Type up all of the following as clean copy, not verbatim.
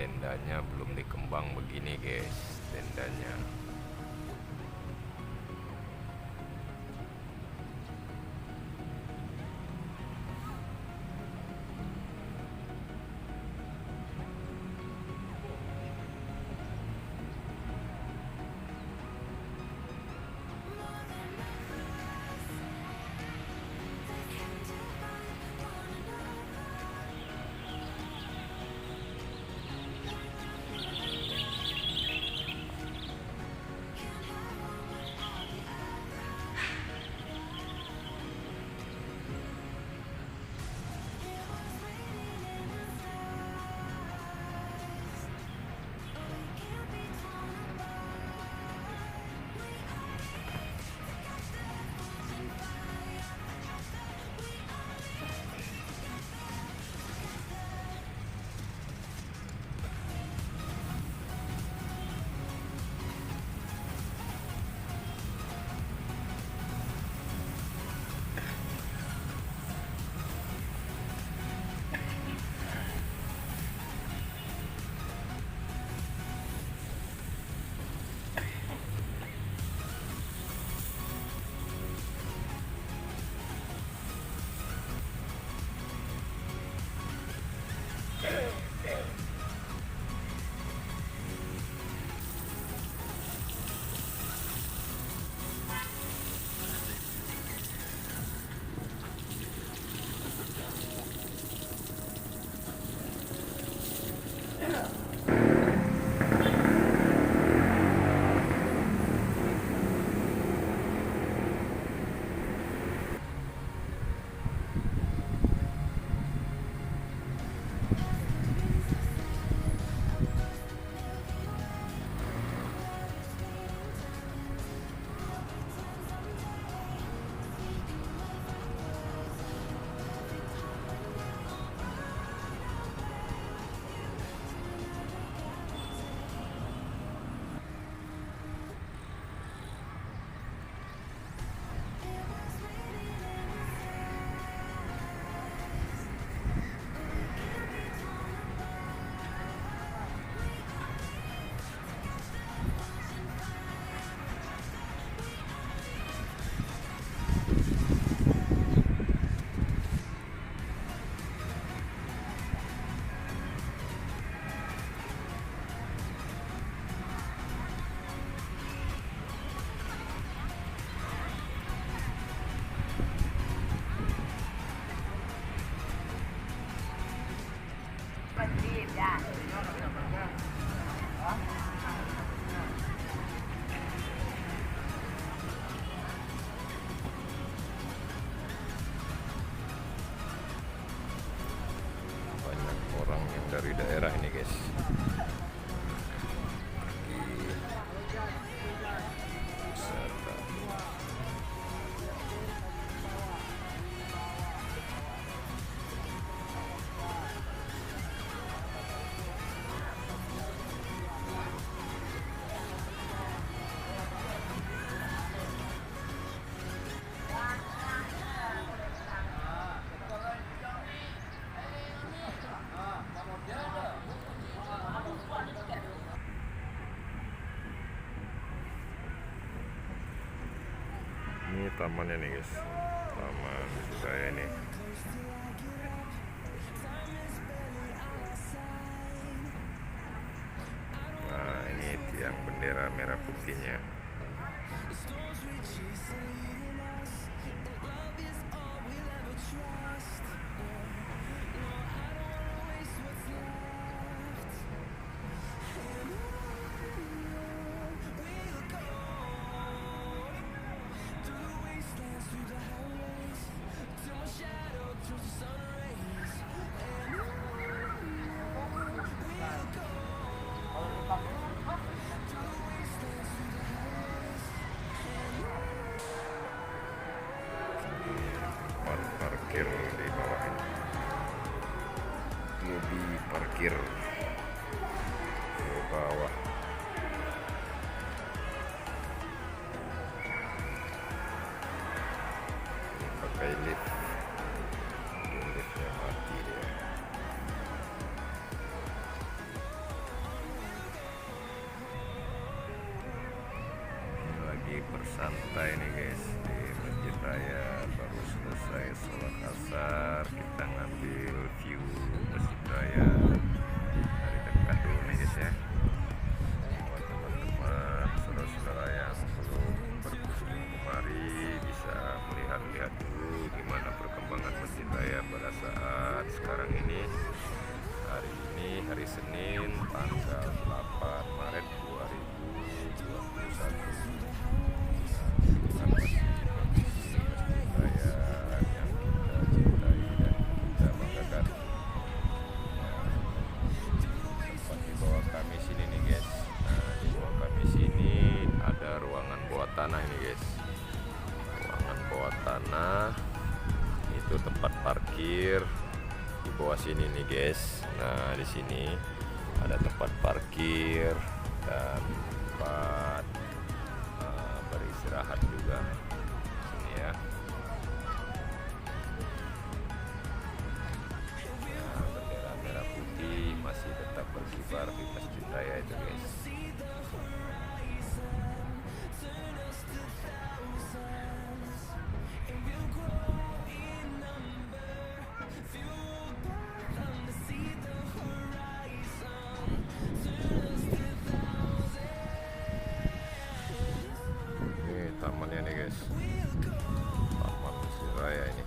tendanya belum dikembang begini guys, tendanya. Banyak orang yang dari daerah ini guys. Wisata. Ini tamannya nih guys, taman budaya ini. Nah ini tiang bendera merah putihnya. Parkir di bawah ini, mobil parkir ke bawah. Ini pakai lift, liftnya mati dia. ini guys, di Masjid Raya baru selesai sholat asar. Kita ngambil view Masjid Raya dari dekat dulu nih guys ya. Buat teman-teman saudara-saudara yang belum berkunjung kemari bisa melihat-lihat dulu gimana perkembangan Masjid Raya pada saat sekarang ini. Hari ini hari Senin tanggal 8 Maret 2021. Tanah ini guys, ruangan bawah tanah itu tempat parkir di bawah sini nih guys. Nah di sini ada tempat parkir dan tempat beristirahat juga sini ya. Nah, bendera merah putih masih tetap berkibar di Masjid Raya itu guys. Tamannya nih guys, Taman Masjid Raya ini.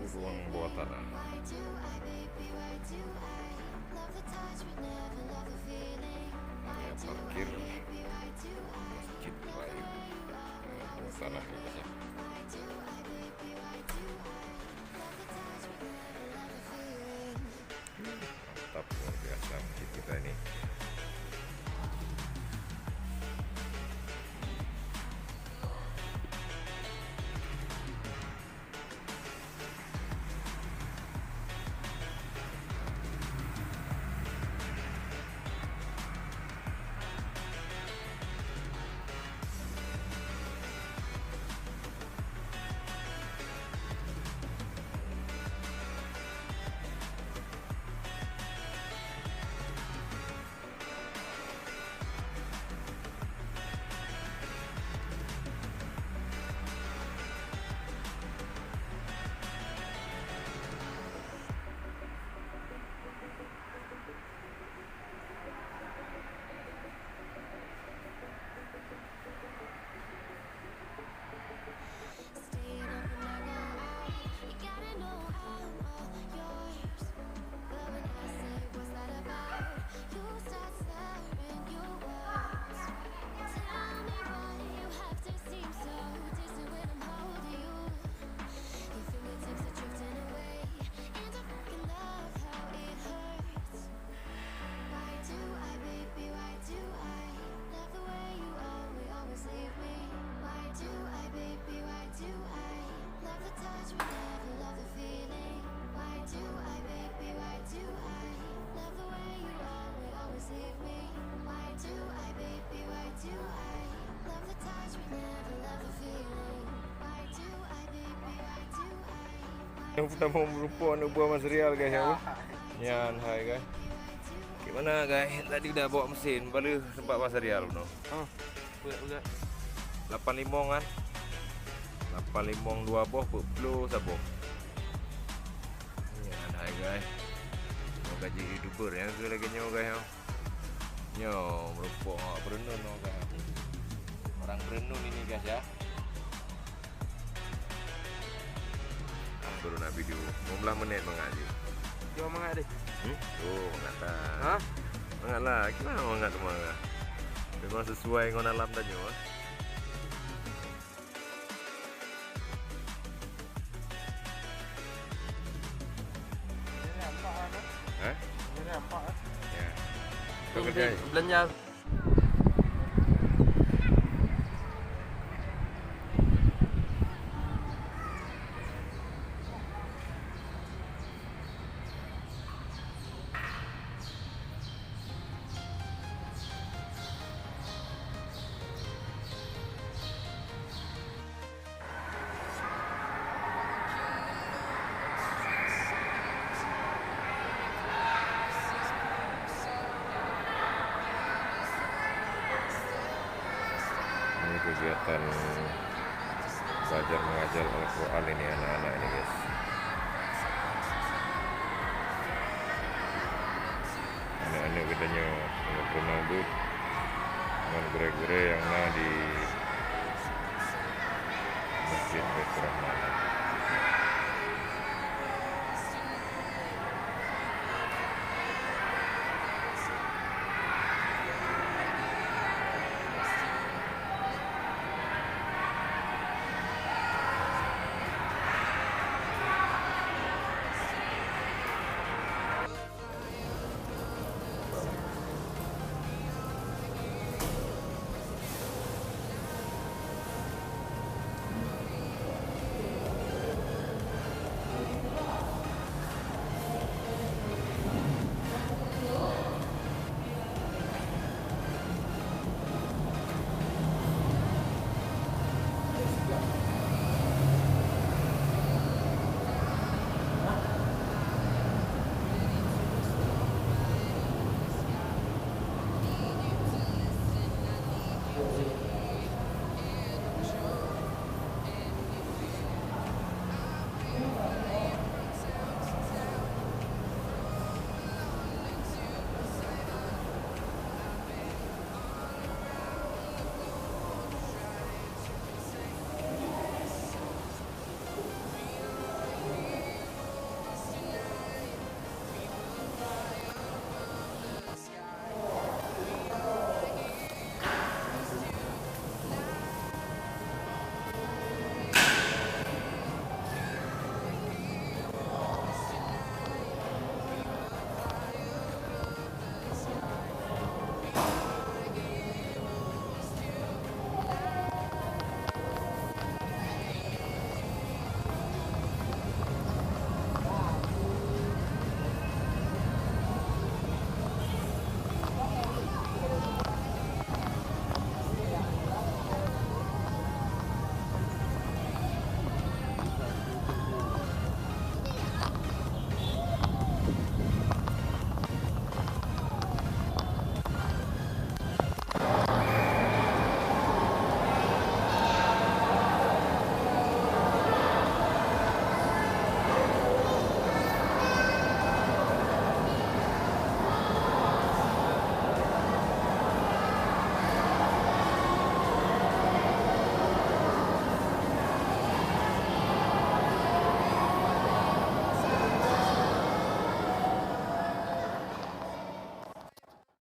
Ruang bawah tanah. Ya, parkir Masjid Raya bawah tanah ini ya. Mantap, luar biasa masjid kita ini. Yang sudah mau merupakan buah material guys ya. Yan, hai guys. Gimana guys? Tadi udah bawa mesin, baru sempat material no. Oh, udah. 85 kan? 85 2 boh, 10 sabung. Yan, hai guys. Mau gaji YouTuber yang tu lagi nyo guys. Nyo merupakan berenun guys. Orang berenun ini guys ya. Baru nak video 15 menit mengaji. Jom mangat deh. Oh, mangat lah. Ha? Mangat lah. Kenapa mangat tu mangat? Memang sesuai dengan alam tadi. Ini apa ada? Hah? Ini apa? Ya. Kau kerja. Belanja. Ini kegiatan belajar mengajar Al-Quran ini anak-anak ini guys. Anak-anak bedanya mengenal bu dengan gere-gere yang ada di Masjid Baitur Rahman.